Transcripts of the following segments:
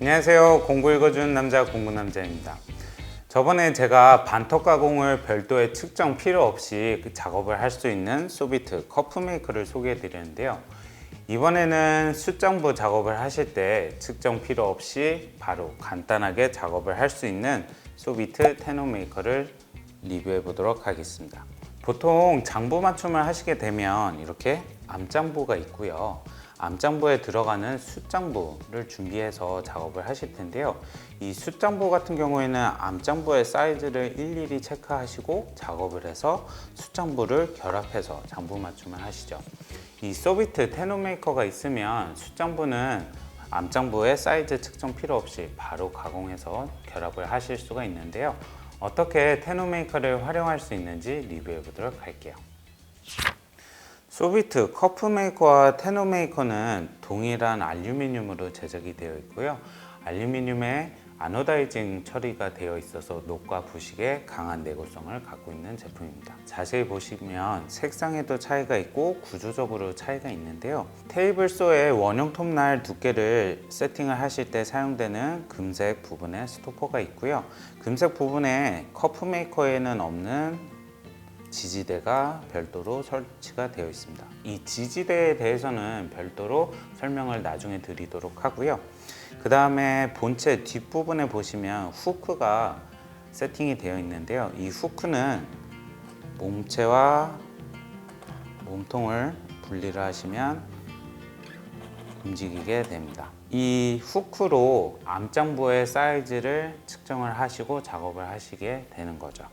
안녕하세요. 공구 읽어주는 남자 공구남자입니다. 저번에 제가 반턱 가공을 별도의 측정 필요 없이 작업을 할 수 있는 소비트 커프 메이커를 소개해 드렸는데요. 이번에는 숯장부 작업을 하실 때 측정 필요 없이 바로 간단하게 작업을 할 수 있는 소비트 테노 메이커를 리뷰해 보도록 하겠습니다. 보통 장부 맞춤을 하시게 되면 이렇게 암장부가 있고요. 암장부에 들어가는 숯장부를 준비해서 작업을 하실 텐데요. 이 숯장부 같은 경우에는 암장부의 사이즈를 일일이 체크하시고 작업을 해서 숯장부를 결합해서 장부 맞춤을 하시죠. 이 소비트 테노 메이커가 있으면 숯장부는 암장부의 사이즈 측정 필요 없이 바로 가공해서 결합을 하실 수가 있는데요. 어떻게 테노 메이커를 활용할 수 있는지 리뷰해 보도록 할게요. 소비트 커프 메이커와 테노 메이커는 동일한 알루미늄으로 제작이 되어 있고요. 알루미늄에 아노다이징 처리가 되어 있어서 녹과 부식에 강한 내구성을 갖고 있는 제품입니다. 자세히 보시면 색상에도 차이가 있고 구조적으로 차이가 있는데요. 테이블소의 원형 톱날 두께를 세팅을 하실 때 사용되는 금색 부분에 스토퍼가 있고요. 금색 부분에 커프 메이커에는 없는 지지대가 별도로 설치가 되어 있습니다. 이 지지대에 대해서는 별도로 설명을 나중에 드리도록 하고요. 그 다음에 본체 뒷부분에 보시면 후크가 세팅이 되어 있는데요. 이 후크는 몸체와 몸통을 분리를 하시면 움직이게 됩니다. 이 후크로 암장부의 사이즈를 측정을 하시고 작업을 하시게 되는 거죠.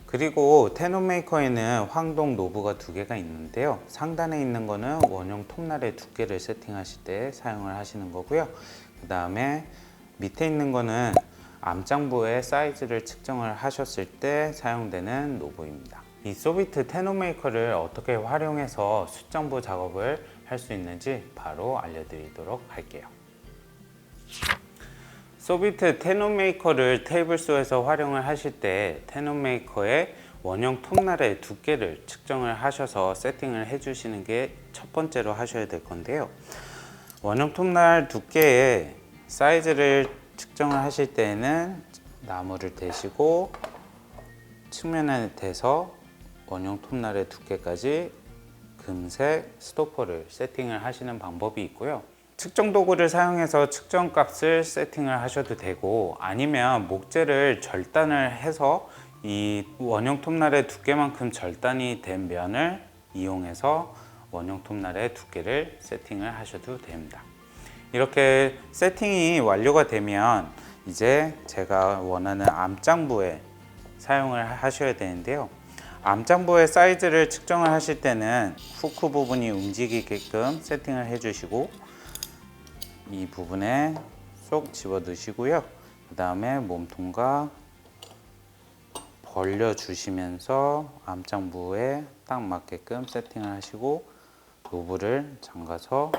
그리고 테노 메이커에는 황동 노브가 두 개가 있는데요. 상단에 있는 거는 원형 톱날의 두께를 세팅하실 때 사용을 하시는 거고요. 그 다음에 밑에 있는 거는 암장부의 사이즈를 측정을 하셨을 때 사용되는 노브입니다. 이 소비트 테노 메이커를 어떻게 활용해서 숯장부 작업을 할 수 있는지 바로 알려드리도록 할게요. 소비트 테노 메이커를 테이블소에서 활용을 하실 때 테노 메이커의 원형 톱날의 두께를 측정을 하셔서 세팅을 해 주시는 게 첫 번째로 하셔야 될 건데요. 원형 톱날 두께의 사이즈를 측정을 하실 때에는 나무를 대시고 측면에 대서 원형 톱날의 두께까지 금색 스토퍼를 세팅을 하시는 방법이 있고요. 측정 도구를 사용해서 측정 값을 세팅을 하셔도 되고, 아니면 목재를 절단을 해서 이 원형 톱날의 두께만큼 절단이 된 면을 이용해서 원형 톱날의 두께를 세팅을 하셔도 됩니다. 이렇게 세팅이 완료가 되면 이제 제가 원하는 암장부에 사용을 하셔야 되는데요. 암장부의 사이즈를 측정을 하실 때는 후크 부분이 움직이게끔 세팅을 해 주시고 이 부분에 쏙 집어 넣으시고요. 그 다음에 몸통과 벌려 주시면서 암장부에 딱 맞게끔 세팅을 하시고 노브를 잠가서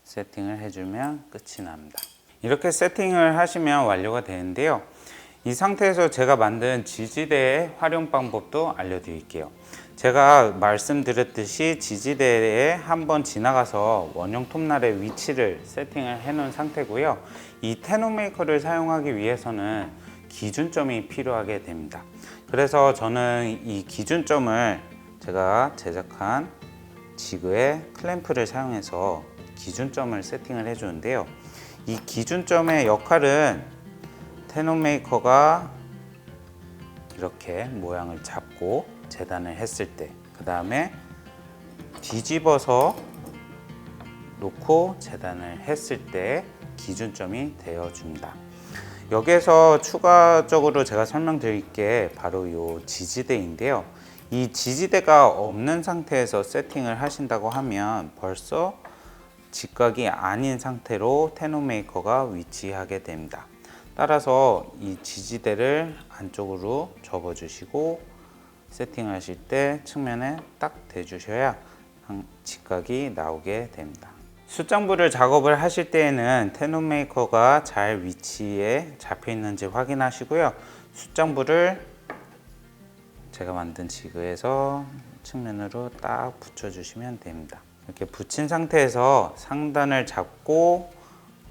세팅을 해주면 끝이 납니다. 이렇게 세팅을 하시면 완료가 되는데요. 이 상태에서 제가 만든 지지대의 활용 방법도 알려드릴게요. 제가 말씀드렸듯이 지지대에 한번 지나가서 원형 톱날의 위치를 세팅을 해 놓은 상태고요. 이 테노 메이커를 사용하기 위해서는 기준점이 필요하게 됩니다. 그래서 저는 이 기준점을 제가 제작한 지그의 클램프를 사용해서 기준점을 세팅을 해 주는데요. 이 기준점의 역할은 테노 메이커가 이렇게 모양을 잡고 재단을 했을 때, 그 다음에 뒤집어서 놓고 재단을 했을 때 기준점이 되어 줍니다. 여기에서 추가적으로 제가 설명드릴 게 바로 이 지지대인데요. 이 지지대가 없는 상태에서 세팅을 하신다고 하면 벌써 직각이 아닌 상태로 테노 메이커가 위치하게 됩니다. 따라서 이 지지대를 안쪽으로 접어 주시고 세팅하실 때 측면에 딱 대주셔야 직각이 나오게 됩니다. 숯장부를 작업을 하실 때에는 테노 메이커가 잘 위치에 잡혀 있는지 확인하시고요. 숯장부를 제가 만든 지그에서 측면으로 딱 붙여 주시면 됩니다. 이렇게 붙인 상태에서 상단을 잡고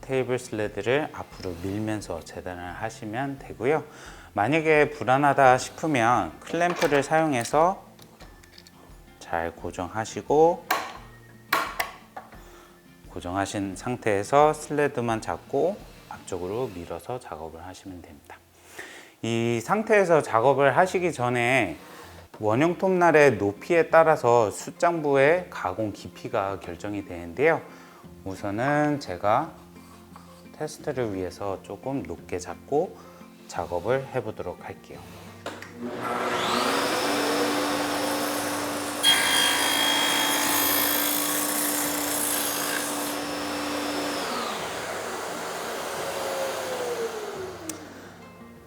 테이블 슬레드를 앞으로 밀면서 재단을 하시면 되고요. 만약에 불안하다 싶으면 클램프를 사용해서 잘 고정하시고, 고정하신 상태에서 슬레드만 잡고 앞쪽으로 밀어서 작업을 하시면 됩니다. 이 상태에서 작업을 하시기 전에 원형 톱날의 높이에 따라서 숫장부의 가공 깊이가 결정이 되는데요. 우선은 제가 테스트를 위해서 조금 높게 잡고 작업을 해보도록 할게요.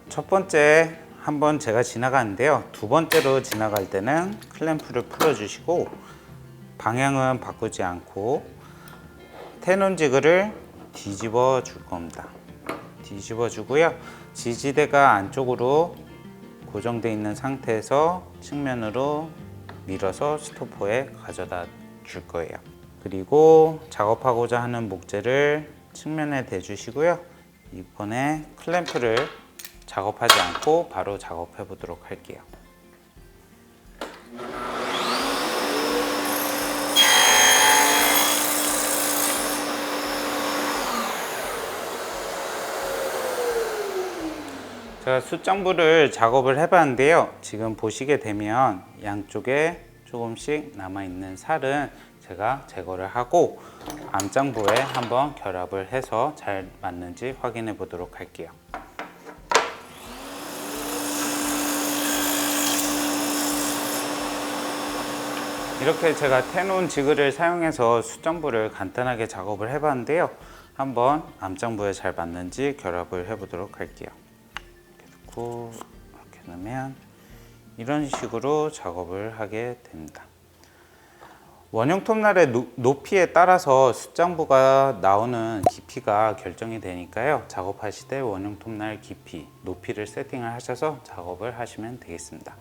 첫 번째 한번 제가 지나가는데요. 두 번째로 지나갈 때는 클램프를 풀어주시고 방향은 바꾸지 않고 테논 지그를 뒤집어 줄 겁니다. 뒤집어 주고요. 지지대가 안쪽으로 고정되어 있는 상태에서 측면으로 밀어서 스토퍼에 가져다 줄 거예요. 그리고 작업하고자 하는 목재를 측면에 대주시고요. 이번에 클램프를 작업하지 않고 바로 작업해 보도록 할게요. 제가 숫장부를 작업을 해봤는데요. 지금 보시게 되면 양쪽에 조금씩 남아있는 살은 제가 제거를 하고 암장부에 한번 결합을 해서 잘 맞는지 확인해 보도록 할게요. 이렇게 제가 테논 지그를 사용해서 숫장부를 간단하게 작업을 해봤는데요. 한번 암장부에 잘 맞는지 결합을 해보도록 할게요. 이렇게 놓고 이렇게 놓으면 이런 식으로 작업을 하게 됩니다. 원형 톱날의 높이에 따라서 숫장부가 나오는 깊이가 결정이 되니까요. 작업하실 때 원형 톱날 깊이, 높이를 세팅을 하셔서 작업을 하시면 되겠습니다.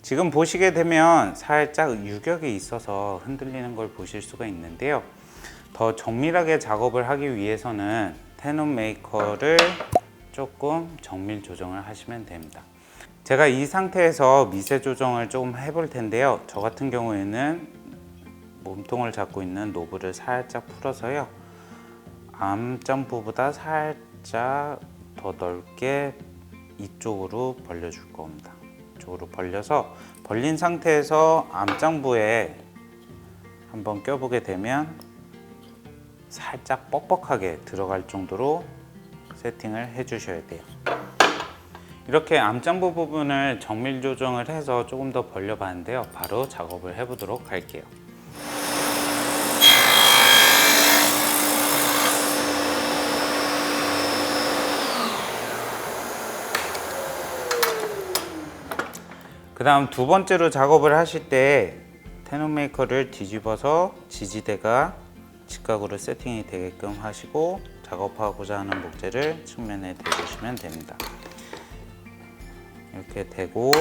지금 보시게 되면 살짝 유격이 있어서 흔들리는 걸 보실 수가 있는데요. 더 정밀하게 작업을 하기 위해서는 테논 메이커를 조금 정밀 조정을 하시면 됩니다. 제가 이 상태에서 미세 조정을 조금 해볼 텐데요. 저 같은 경우에는 몸통을 잡고 있는 노브를 살짝 풀어서요. 암장부보다 살짝 더 넓게 이쪽으로 벌려줄 겁니다. 이쪽으로 벌려서 벌린 상태에서 암장부에 한번 껴보게 되면 살짝 뻑뻑하게 들어갈 정도로 세팅을 해 주셔야 돼요. 이렇게 암장부 부분을 정밀 조정을 해서 조금 더 벌려 봤는데요. 바로 작업을 해 보도록 할게요. 그 다음 두 번째로 작업을 하실 때 테논 메이커를 뒤집어서 지지대가 직각으로 세팅이 되게끔 하시고 작업하고자 하는 목재를 측면에 대주시면 됩니다. 이렇게 대고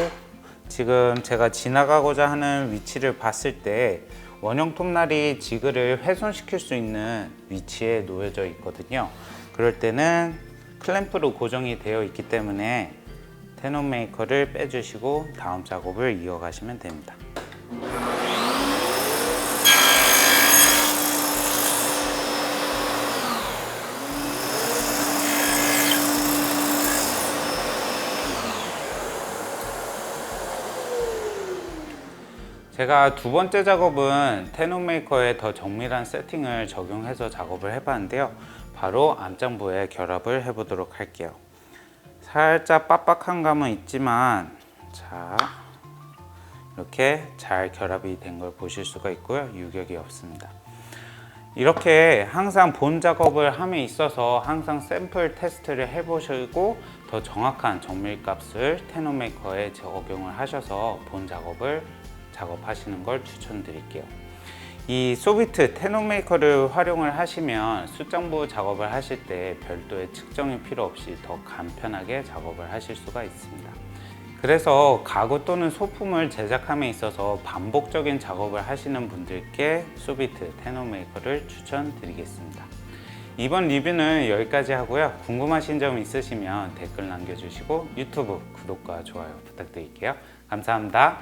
지금 제가 지나가고자 하는 위치를 봤을 때 원형 톱날이 지그를 훼손시킬 수 있는 위치에 놓여져 있거든요. 그럴 때는 클램프로 고정이 되어 있기 때문에 테논 메이커를 빼주시고 다음 작업을 이어가시면 됩니다. 제가 두 번째 작업은 테논 메이커에 더 정밀한 세팅을 적용해서 작업을 해봤는데요. 바로 암장부에 결합을 해보도록 할게요. 살짝 빡빡한 감은 있지만 자 이렇게 잘 결합이 된 걸 보실 수가 있고요. 유격이 없습니다. 이렇게 항상 본 작업을 함에 있어서 항상 샘플 테스트를 해보시고 더 정확한 정밀 값을 테논 메이커에 적용을 하셔서 본 작업을 작업하시는 걸 추천드릴게요. 이 소비트 테논 메이커를 활용을 하시면 숫장부 작업을 하실 때 별도의 측정이 필요 없이 더 간편하게 작업을 하실 수가 있습니다. 그래서 가구 또는 소품을 제작함에 있어서 반복적인 작업을 하시는 분들께 소비트 테논 메이커를 추천드리겠습니다. 이번 리뷰는 여기까지 하고요. 궁금하신 점 있으시면 댓글 남겨주시고 유튜브 구독과 좋아요 부탁드릴게요. 감사합니다.